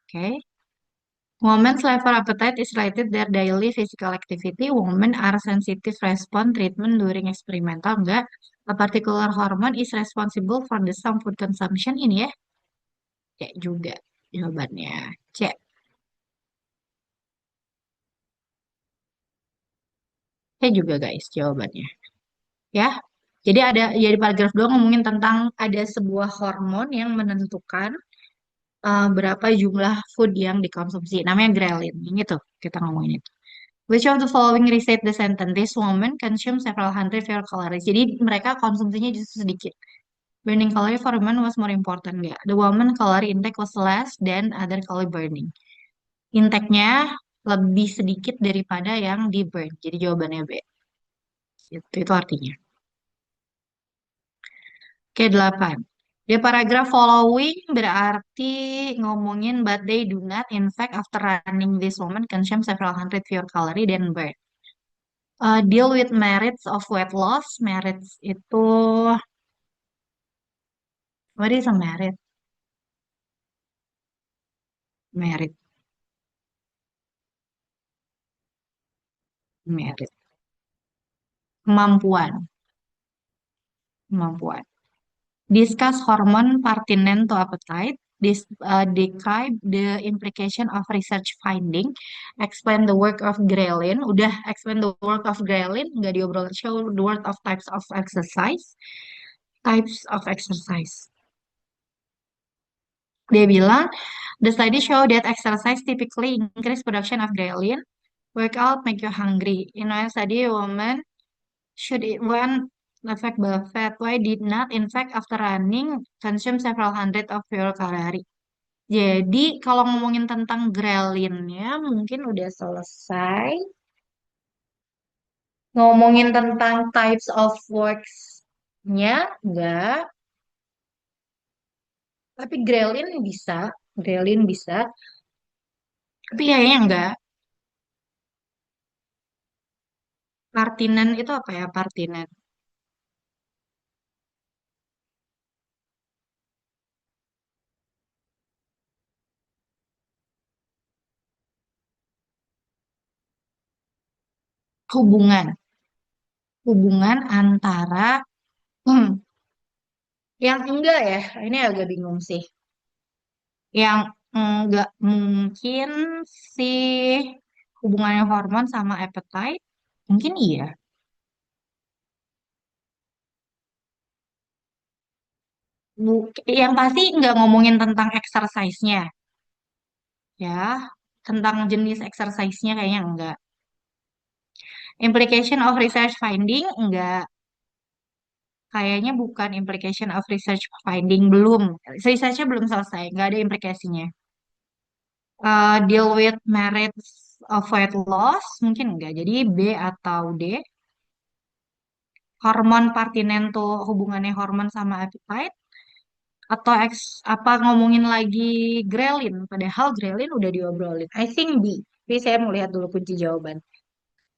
Speaker 1: oke, women's level appetite is related their daily physical activity. Women are sensitive respond treatment during experimental. Enggak. A particular hormone is responsible for the some food consumption. Ini ya. Cek juga jawabannya. Cek. Cek juga guys jawabannya. Ya. Jadi ada ya di paragraf 2 ngomongin tentang ada sebuah hormon yang menentukan berapa jumlah food yang dikonsumsi. Namanya ghrelin. Yang itu kita ngomongin itu. Which of the following restate the sentence? This woman consumed several hundred calories. Jadi mereka konsumsinya justru sedikit. Burning calorie for women was more important. Ya. The woman calorie intake was less than other calorie burning. Intake-nya lebih sedikit daripada yang di burn. Jadi jawabannya B. Itu artinya. Oke, 8. Di paragraf following berarti ngomongin but they do not in fact after running this woman consume several hundred fewer calorie than burn. Deal with merits of weight loss. Merits itu what is a merit? Merit, merit. Kemampuan, kemampuan. Discuss hormone pertinent to appetite. Describe the implication of research finding. Explain the work of ghrelin. Udah explain the work of ghrelin, nggak diobrol. Show the word of types of exercise. Types of exercise. Dia bilang, the study show that exercise typically increase production of ghrelin. Workout make you hungry. In one study, a woman should eat one effect buffet. Why did not? In fact, after running, consume several hundred of your calorie. Jadi, kalau ngomongin tentang grelinnya, mungkin udah selesai. Ngomongin tentang types of works-nya, enggak. Tapi grelin bisa. Grelin bisa. Tapi kayaknya enggak. Partinen itu apa ya, partinen? Hubungan. Hubungan antara... Hmm, yang enggak ya, ini agak bingung sih. Yang enggak mungkin sih hubungannya hormon sama appetite. Mungkin iya. Yang pasti nggak ngomongin tentang exercise-nya. Ya, tentang jenis exercise-nya kayaknya enggak. Implication of research finding enggak. Kayaknya bukan implication of research finding, belum. Research-nya belum selesai, nggak ada implikasinya. Deal with merits of weight loss, mungkin enggak. Jadi B atau D. Hormon pertinen tuh hubungannya hormon sama appetite. Atau apa ngomongin lagi grelin, padahal grelin udah diobrolin. I think B. Tapi saya mau lihat dulu kunci jawaban.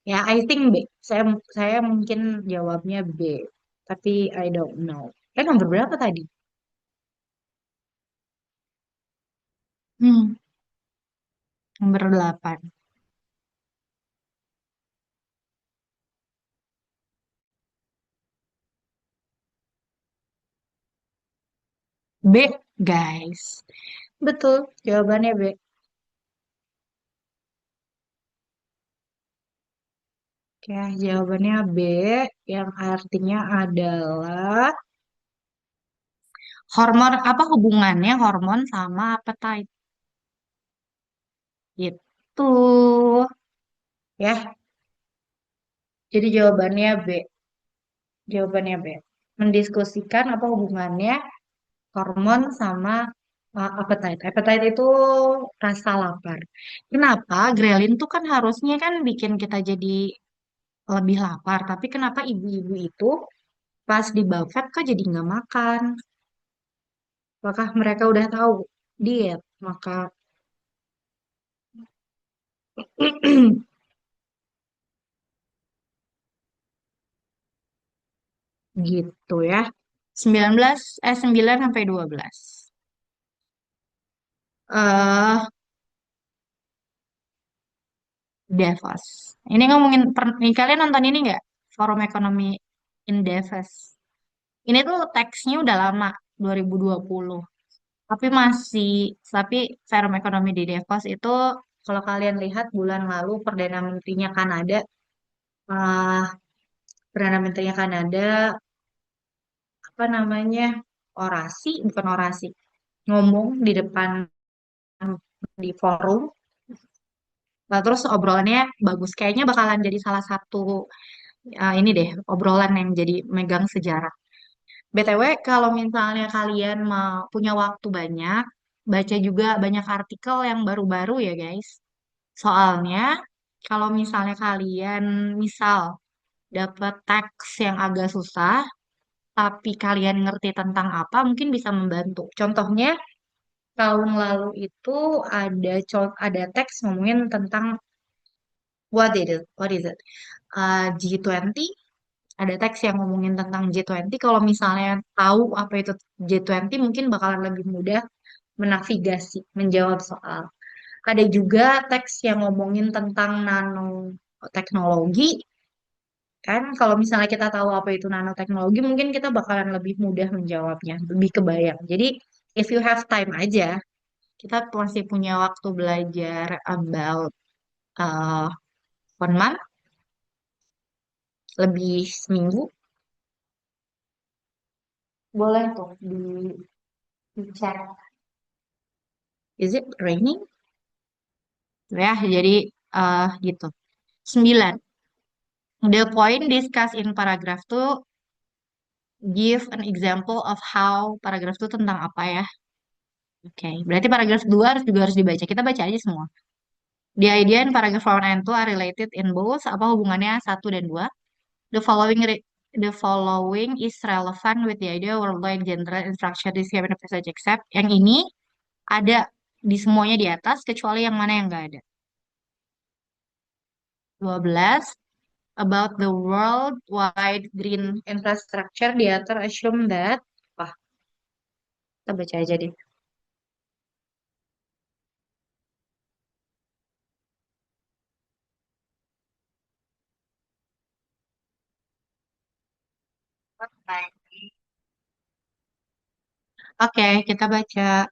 Speaker 1: Ya, I think B. Saya mungkin jawabnya B. Tapi I don't know. Nomor berapa tadi? Hmm, nomor 8. B, guys. Betul, jawabannya B. Oke, jawabannya B yang artinya adalah hormon apa hubungannya hormon sama appetite. Itu ya. Jadi jawabannya B. Jawabannya B. Mendiskusikan apa hubungannya hormon sama appetite. Appetite itu rasa lapar. Kenapa? Grelin tuh kan harusnya kan bikin kita jadi lebih lapar. Tapi kenapa ibu-ibu itu pas di buffet kok jadi nggak makan? Apakah mereka udah tahu diet? Maka gitu ya. 9 sampai 12. Eh Davos. Ini ngomongin nih, kalian nonton ini nggak? Forum Ekonomi in Davos. Ini tuh teksnya udah lama, 2020. Tapi Forum Ekonomi di Davos itu kalau kalian lihat bulan lalu eh, Perdana Menterinya Kanada, apa namanya, bukan orasi, ngomong di depan di forum. Nah, terus obrolannya bagus. Kayaknya bakalan jadi salah satu ini deh obrolan yang jadi megang sejarah. BTW, kalau misalnya kalian mau punya waktu banyak, baca juga banyak artikel yang baru-baru ya guys. Soalnya kalau misalnya kalian misal dapat teks yang agak susah, tapi kalian ngerti tentang apa, mungkin bisa membantu. Contohnya tahun lalu itu ada teks ngomongin tentang what is it? G20. Ada teks yang ngomongin tentang G20. Kalau misalnya tahu apa itu G20, mungkin bakalan lebih mudah menavigasi, menjawab soal. Ada juga teks yang ngomongin tentang nanoteknologi. Kan kalau misalnya kita tahu apa itu nanoteknologi, mungkin kita bakalan lebih mudah menjawabnya, lebih kebayang. Jadi, if you have time aja, kita masih punya waktu belajar about uh, 1 month, lebih seminggu. Boleh tuh dicek. Is it raining? Ya, jadi gitu. 9. The point discussed in paragraph tuh give an example of how paragraph itu tentang apa ya. Oke, berarti paragraf 2 juga harus dibaca. Kita baca aja semua. The idea in paragraph 1 and 2 are related in both. Apa hubungannya satu dan 2? The following the following is relevant with the idea worldwide general instruction this given passage except. Yang ini ada di semuanya di atas kecuali yang mana yang nggak ada. 12. About the worldwide green infrastructure, the author assume that. Wah, kita baca aja deh. Oke, kita baca.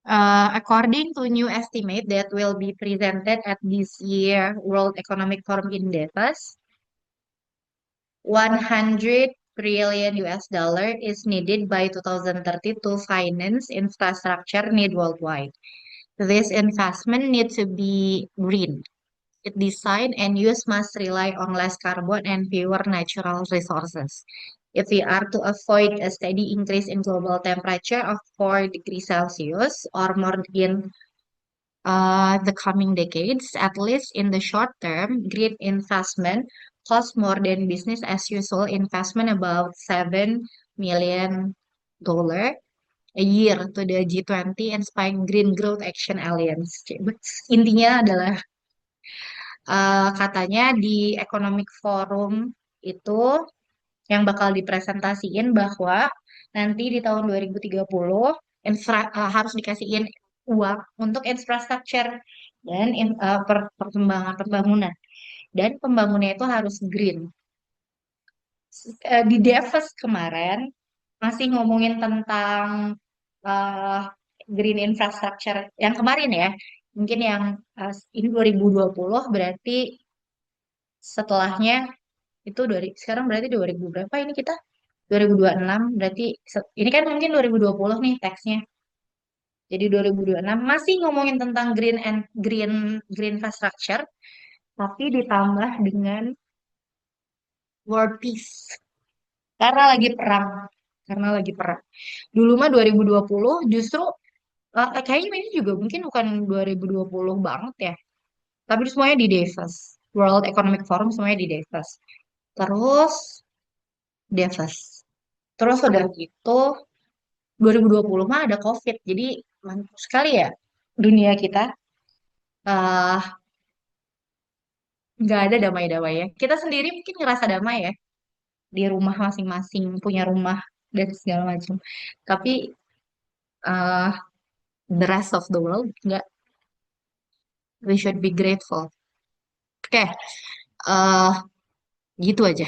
Speaker 1: According to new estimate that will be presented at this year World Economic Forum in Davos, 100 trillion US dollar is needed by 2030 to finance infrastructure need worldwide. This investment needs to be green. Its design and use must rely on less carbon and fewer natural resources. If we are to avoid a steady increase in global temperature of 4 degrees Celsius or more in the coming decades, at least in the short term, green investment costs more than business as usual investment about $7 million a year to the G20 and Spike Green Growth Action Alliance. Intinya adalah katanya di Economic Forum itu yang bakal dipresentasiin bahwa nanti di tahun 2030 harus dikasihin uang untuk infrastruktur dan perkembangan pembangunan. Dan pembangunannya itu harus green. Di Davos kemarin masih ngomongin tentang eh, green infrastructure yang kemarin ya. Mungkin yang ini 2020 berarti setelahnya itu sekarang berarti 2000 berapa ini kita? 2026 berarti ini kan mungkin 2020 nih teksnya. Jadi 2026 masih ngomongin tentang green infrastructure tapi ditambah dengan world peace karena lagi perang. Karena lagi perang. Dulu mah 2020 justru kayaknya ini juga mungkin bukan 2020 banget ya. Tapi semuanya di Davos. World Economic Forum semuanya di Davos. Terus Davos. Terus udah gitu 2020 mah ada COVID. Jadi mantap sekali ya dunia kita eh nggak ada damai-damai ya. Kita sendiri mungkin ngerasa damai ya di rumah masing-masing punya rumah dan segala macam. Tapi eh the rest of the world nggak. We should be grateful. Oke, eh gitu aja.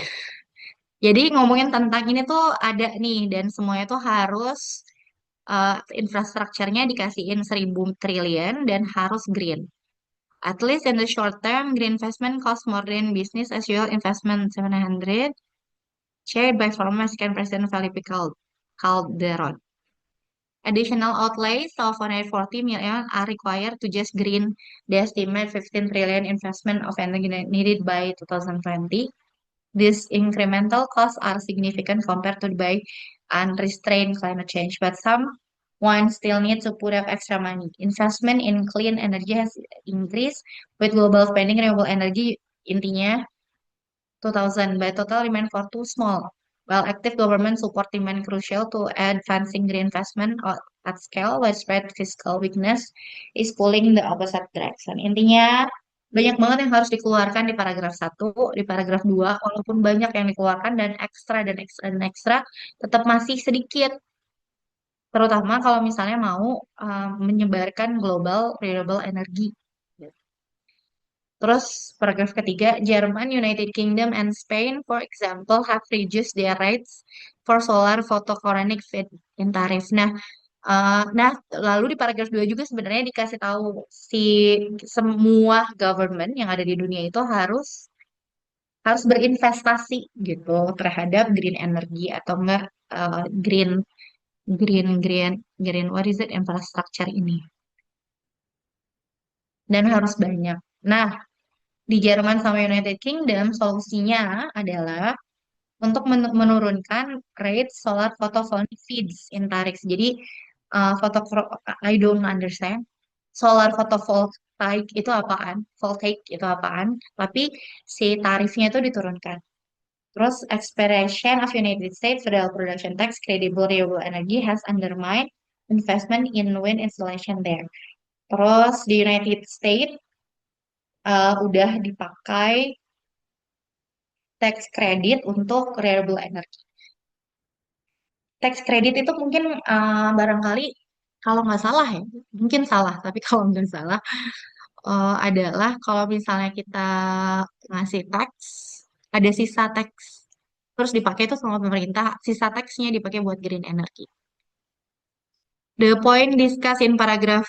Speaker 1: Jadi ngomongin tentang ini tuh ada nih dan semuanya tuh harus eh, infrastrukturnya dikasihin 1.000 triliun dan harus green. At least in the short term, green investment costs more than business as usual investment 700, chaired by former Second President Felipe Calderon. Additional outlays of 140 million are required to just green the estimated 15 trillion investment of energy needed by 2020. These incremental costs are significant compared to by unrestrained climate change, but some one still need to put up extra money. Investment in clean energy has increased with global spending renewable energy intinya 2000 by total remain for too small. While active government support remain crucial to advancing green investment at scale, widespread fiscal weakness is pulling the opposite direction. Intinya, banyak banget yang harus dikeluarkan di paragraf satu, di paragraf 2, walaupun banyak yang dikeluarkan dan ekstra dan ekstra, tetap masih sedikit. Terutama kalau misalnya mau menyebarkan global renewable energy. Terus paragraf ketiga, Jerman, United Kingdom, and Spain, for example, have reduced their rates for solar photovoltaic feed-in tarif. Nah, lalu di paragraf 2 juga sebenarnya dikasih tahu si semua government yang ada di dunia itu harus berinvestasi gitu terhadap green energy atau enggak green green green green what is it infrastructure ini dan harus banyak. Nah, di Jerman sama United Kingdom solusinya adalah untuk menurunkan rate solar photovoltaic feeds in tarif. Jadi foto I don't understand. Solar photovoltaic itu apaan? Voltaic itu apaan? Tapi si tarifnya itu diturunkan. Terus expiration of United States federal production tax credible renewable energy has undermined investment in wind installation there. Terus di United States udah dipakai tax credit untuk renewable energy. Tax credit itu mungkin barangkali kalau nggak salah ya, mungkin salah, tapi kalau nggak salah adalah kalau misalnya kita ngasih tax, ada sisa tax, terus dipakai itu sama pemerintah, sisa taxnya dipakai buat green energy. The point discussed in paragraph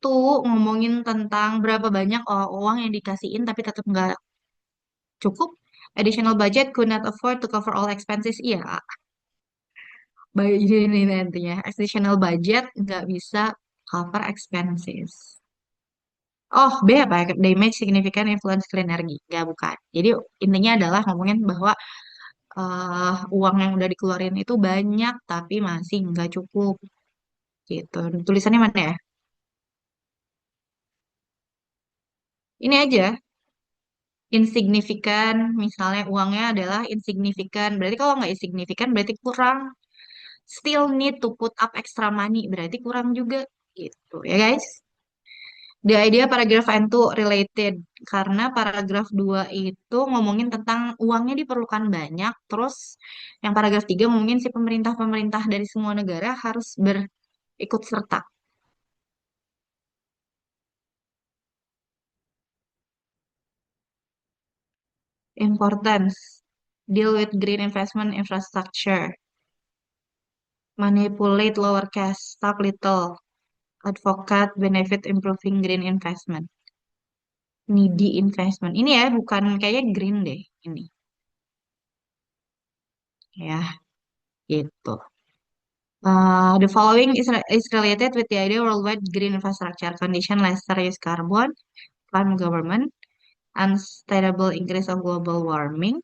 Speaker 1: tuh ngomongin tentang berapa banyak uang yang dikasihin tapi tetap nggak cukup. Additional budget could not afford to cover all expenses. Iya, baik ini nantinya. Additional budget nggak bisa cover expenses. Oh, B apa ya? Damage significant influence clean energy. Nggak, bukan. Jadi intinya adalah ngomongin bahwa uang yang udah dikeluarin itu banyak, tapi masih nggak cukup. Gitu. Tulisannya mana ya? Ini aja. Insignifikan, misalnya uangnya adalah insignifikan. Berarti kalau nggak insignifikan, berarti kurang. Still need to put up extra money, berarti kurang juga. Gitu ya guys. The idea paragraph N itu related karena paragraf 2 itu ngomongin tentang uangnya diperlukan banyak, terus yang paragraf 3 ngomongin si pemerintah-pemerintah dari semua negara harus berikut serta. Importance. Deal with green investment infrastructure. Manipulate lower cash, stop little. Advocate benefit improving green investment. Needy investment. Ini ya, bukan kayaknya green deh ini. Ya, gitu. The following is related with the idea worldwide green infrastructure condition lesser use carbon, climate government, unsustainable increase of global warming,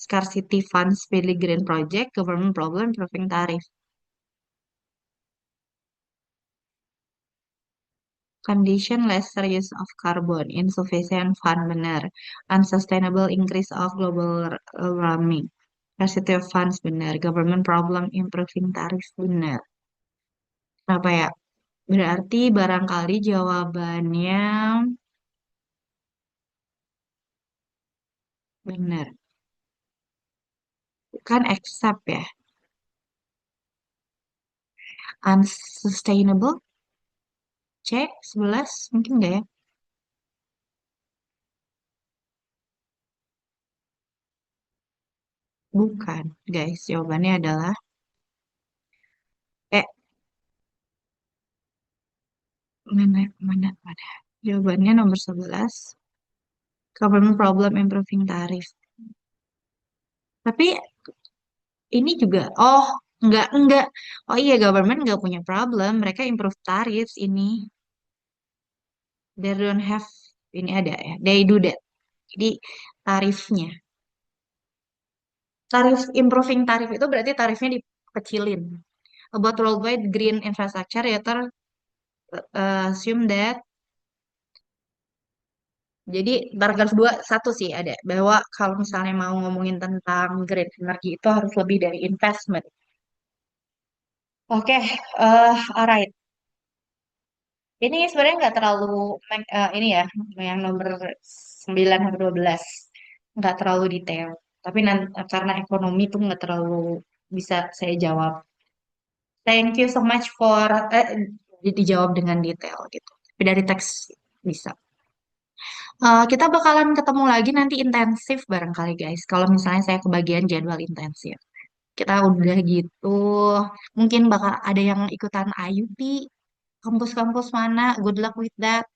Speaker 1: scarcity funds pilih green project, government problem, improving tariff. Condition lesser use of carbon, insufficient fund benar, unsustainable increase of global warming, scarcity of funds benar, government problem, improving tariff benar. Apa ya? Berarti barangkali jawabannya benar. Bukan accept ya. Unsustainable. C, 11. Mungkin nggak ya? Bukan, guys. Jawabannya adalah eh mana mana mana. Jawabannya nomor 11. Government problem improving tarif. Tapi ini juga, oh, Enggak. Oh iya, government nggak punya problem. Mereka improve tarif ini. They don't have, ini ada ya. They do that. Jadi tarifnya. Improving tarif itu berarti tarifnya dikecilin. About worldwide green infrastructure, ya assume that. Jadi paragraf 2 satu sih ada bahwa kalau misalnya mau ngomongin tentang green energy itu harus lebih dari investment. Oke, alright. Ini sebenarnya nggak terlalu ini ya, yang nomor 9 atau 12 nggak terlalu detail. Tapi nanti, karena ekonomi tuh nggak terlalu bisa saya jawab. Thank you so much for dijawab dengan detail gitu. Tapi dari teks bisa. Kita bakalan ketemu lagi nanti intensif barangkali guys. Kalau misalnya saya kebagian jadwal intensif. Kita udah gitu. Mungkin bakal ada yang ikutan IUP. Kampus-kampus mana? Good luck with that.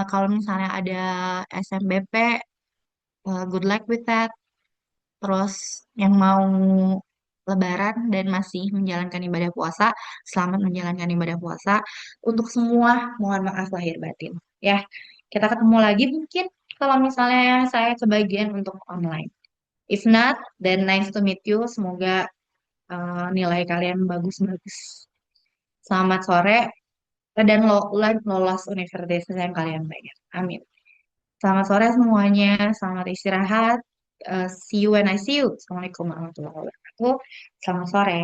Speaker 1: Kalau misalnya ada SMBP, good luck with that. Terus yang mau Lebaran dan masih menjalankan ibadah puasa, selamat menjalankan ibadah puasa. Untuk semua, mohon maaf lahir batin. Ya, kita ketemu lagi mungkin kalau misalnya saya kebagian untuk online. If not, then nice to meet you. Semoga nilai kalian bagus-bagus. Selamat sore dan lolos universitas yang kalian pengen. Amin. Selamat sore semuanya. Selamat istirahat. See you when I see you. Assalamualaikum warahmatullahi wabarakatuh. Selamat sore.